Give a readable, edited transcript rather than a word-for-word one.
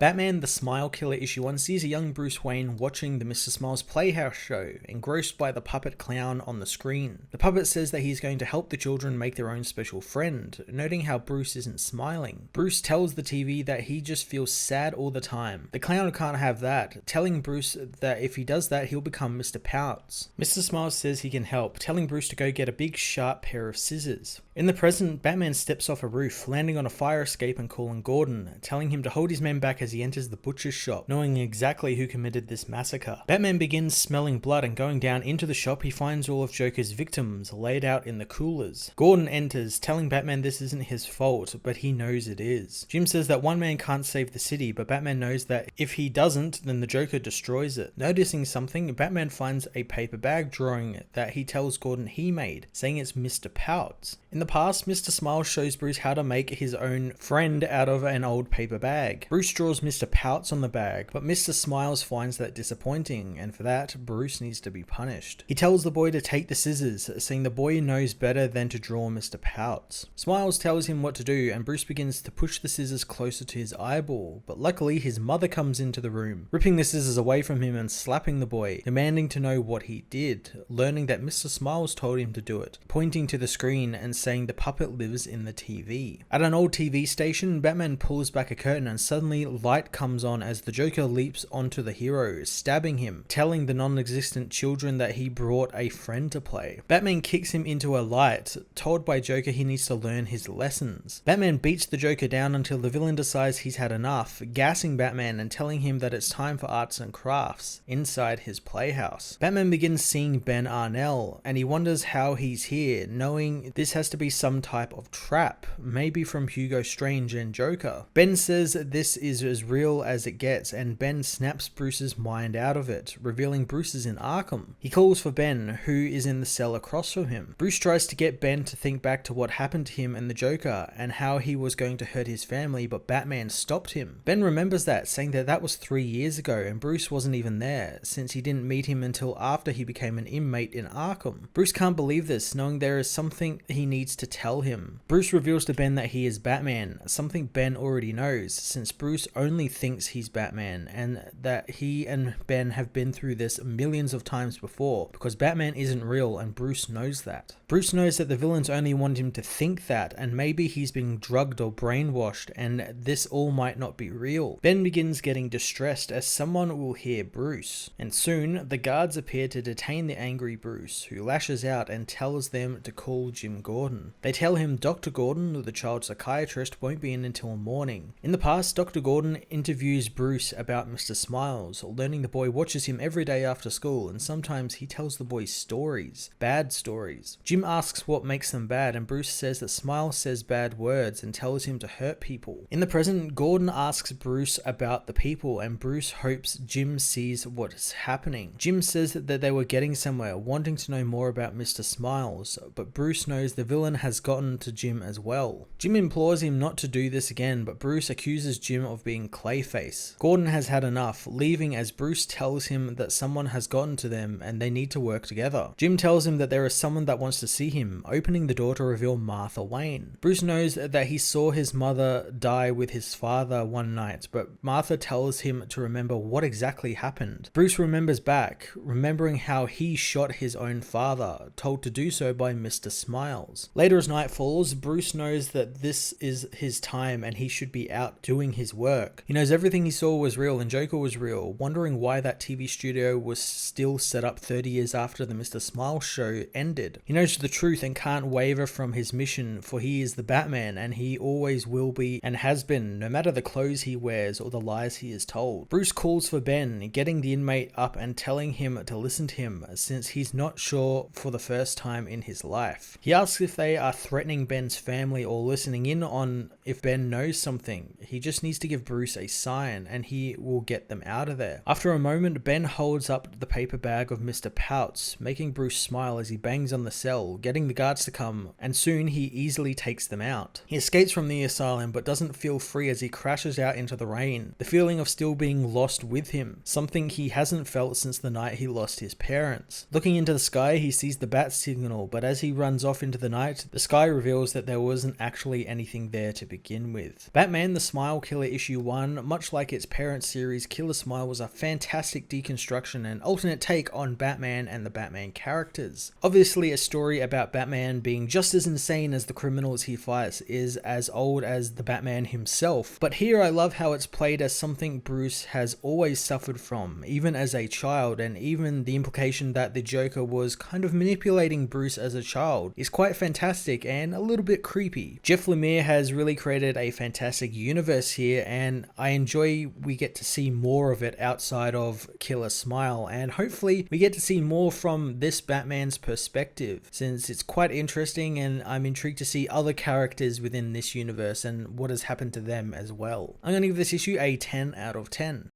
Batman the Smile Killer issue 1 sees a young Bruce Wayne watching the Mr. Smiles Playhouse show, engrossed by the puppet clown on the screen. The puppet says that he's going to help the children make their own special friend, noting how Bruce isn't smiling. Bruce tells the TV that he just feels sad all the time. The clown can't have that, telling Bruce that if he does that, he'll become Mr. Pouts. Mr. Smiles says he can help, telling Bruce to go get a big sharp pair of scissors. In the present, Batman steps off a roof, landing on a fire escape and calling Gordon, telling him to hold his men back as he enters the butcher's shop, knowing exactly who committed this massacre. Batman begins smelling blood, and going down into the shop, he finds all of Joker's victims laid out in the coolers. Gordon enters, telling Batman this isn't his fault, but he knows it is. Jim says that one man can't save the city, but Batman knows that if he doesn't, then the Joker destroys it. Noticing something, Batman finds a paper bag drawing that he tells Gordon he made, saying it's Mr. Pouts. In the past, Mr. Smiles shows Bruce how to make his own friend out of an old paper bag. Bruce draws Mr. Pouts on the bag, but Mr. Smiles finds that disappointing, and for that, Bruce needs to be punished. He tells the boy to take the scissors, saying the boy knows better than to draw Mr. Pouts. Smiles tells him what to do, and Bruce begins to push the scissors closer to his eyeball, but luckily his mother comes into the room, ripping the scissors away from him and slapping the boy, demanding to know what he did, learning that Mr. Smiles told him to do it, pointing to the screen and saying the puppet lives in the TV. At an old TV station, Batman pulls back a curtain and suddenly light comes on as the Joker leaps onto the hero, stabbing him, telling the non-existent children that he brought a friend to play. Batman kicks him into a light, told by Joker he needs to learn his lessons. Batman beats the Joker down until the villain decides he's had enough, gassing Batman and telling him that it's time for arts and crafts inside his playhouse. Batman begins seeing Ben Arnell, and he wonders how he's here, knowing this has to be some type of trap, maybe from Hugo Strange and Joker. Ben says this is as real as it gets, and Ben snaps Bruce's mind out of it, revealing Bruce is in Arkham. He calls for Ben, who is in the cell across from him. Bruce tries to get Ben to think back to what happened to him and the Joker, and how he was going to hurt his family, but Batman stopped him. Ben remembers that, saying that was 3 years ago, and Bruce wasn't even there, since he didn't meet him until after he became an inmate in Arkham. Bruce can't believe this, knowing there is something he needs to tell him. Bruce reveals to Ben that he is Batman, something Ben already knows, since Bruce only thinks he's Batman, and that he and Ben have been through this millions of times before, because Batman isn't real and Bruce knows that. Bruce knows that the villains only want him to think that, and maybe he's been drugged or brainwashed, and this all might not be real. Ben begins getting distressed as someone will hear Bruce, and soon the guards appear to detain the angry Bruce, who lashes out and tells them to call Jim Gordon. They tell him Dr. Gordon, the child psychiatrist, won't be in until morning. In the past, Dr. Gordon interviews Bruce about Mr. Smiles, learning the boy watches him every day after school, and sometimes he tells the boy stories, bad stories. Jim asks what makes them bad, and Bruce says that Smiles says bad words and tells him to hurt people. In the present, Gordon asks Bruce about the people, and Bruce hopes Jim sees what's happening. Jim says that they were getting somewhere, wanting to know more about Mr. Smiles, but Bruce knows the villain has gotten to Jim as well. Jim implores him not to do this again, but Bruce accuses Jim of being Clayface. Gordon has had enough, leaving as Bruce tells him that someone has gotten to them and they need to work together. Jim tells him that there is someone that wants to see him, opening the door to reveal Martha Wayne. Bruce knows that he saw his mother die with his father one night, but Martha tells him to remember what exactly happened. Bruce remembers back, remembering how he shot his own father, told to do so by Mr. Smiles. Later as night falls, Bruce knows that this is his time and he should be out doing his work. He knows everything he saw was real and Joker was real, wondering why that TV studio was still set up 30 years after the Mr. Smiles show ended. He knows the truth and can't waver from his mission, for he is the Batman and he always will be and has been, no matter the clothes he wears or the lies he is told. Bruce calls for Ben, getting the inmate up and telling him to listen to him, since he's not sure for the first time in his life. He asks if they are threatening Ben's family or listening in on if Ben knows something. He just needs to give Bruce a sign and he will get them out of there. After a moment, Ben holds up the paper bag of Mr. Pouts, making Bruce smile as he bangs on the cell, getting the guards to come, and soon he easily takes them out. He escapes from the asylum but doesn't feel free as he crashes out into the rain, the feeling of still being lost with him, something he hasn't felt since the night he lost his parents. Looking into the sky, he sees the bat signal, but as he runs off into the night, the sky reveals that there wasn't actually anything there to begin with. Batman the Smile Killer issue 1 1, much like its parent series, Killer Smile was a fantastic deconstruction and alternate take on Batman and the Batman characters. Obviously, a story about Batman being just as insane as the criminals he fights is as old as the Batman himself, but here I love how it's played as something Bruce has always suffered from, even as a child, and even the implication that the Joker was kind of manipulating Bruce as a child is quite fantastic and a little bit creepy. Jeff Lemire has really created a fantastic universe here, and I enjoy we get to see more of it outside of Killer Smile, and hopefully we get to see more from this Batman's perspective, since it's quite interesting and I'm intrigued to see other characters within this universe and what has happened to them as well. I'm going to give this issue a 10 out of 10.